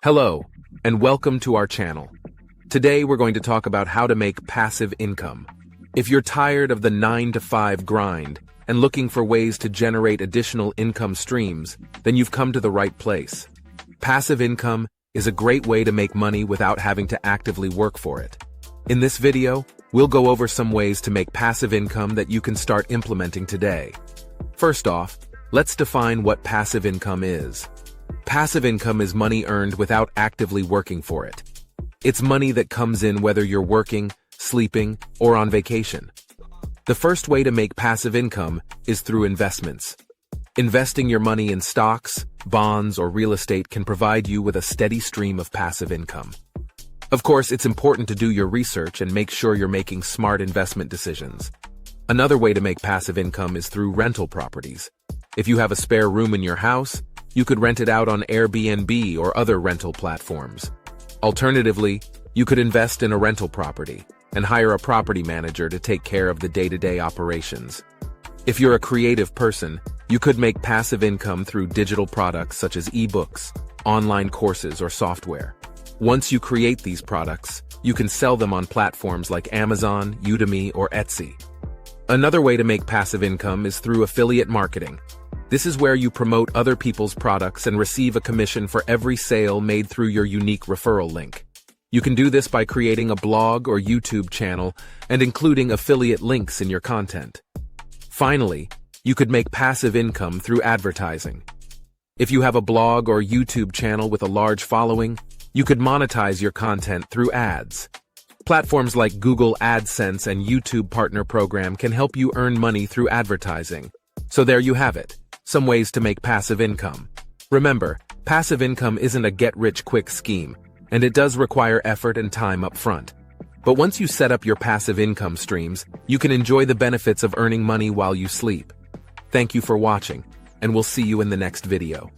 Hello, and welcome to our channel. Today we're going to talk about how to make passive income. If you're tired of the 9-to-5 grind and looking for ways to generate additional income streams, then you've come to the right place. Passive income is a great way to make money without having to actively work for it. In this video, we'll go over some ways to make passive income that you can start implementing today. First off, let's define what passive income is. Passive income is money earned without actively working for it. It's money that comes in whether you're working, sleeping, or on vacation. The first way to make passive income is through investments. Investing your money in stocks, bonds, or real estate can provide you with a steady stream of passive income. Of course, it's important to do your research and make sure you're making smart investment decisions. Another way to make passive income is through rental properties. If you have a spare room in your house, you could rent it out on Airbnb or other rental platforms. Alternatively, you could invest in a rental property and hire a property manager to take care of the day-to-day operations. If you're a creative person, you could make passive income through digital products such as ebooks, online courses, or software. Once you create these products, you can sell them on platforms like Amazon, Udemy, or Etsy. Another way to make passive income is through affiliate marketing. This is where you promote other people's products and receive a commission for every sale made through your unique referral link. You can do this by creating a blog or YouTube channel and including affiliate links in your content. Finally, you could make passive income through advertising. If you have a blog or YouTube channel with a large following, you could monetize your content through ads. Platforms like Google AdSense and YouTube Partner Program can help you earn money through advertising. So there you have it, some ways to make passive income. Remember, passive income isn't a get-rich-quick scheme, and it does require effort and time up front. But once you set up your passive income streams, you can enjoy the benefits of earning money while you sleep. Thank you for watching, and we'll see you in the next video.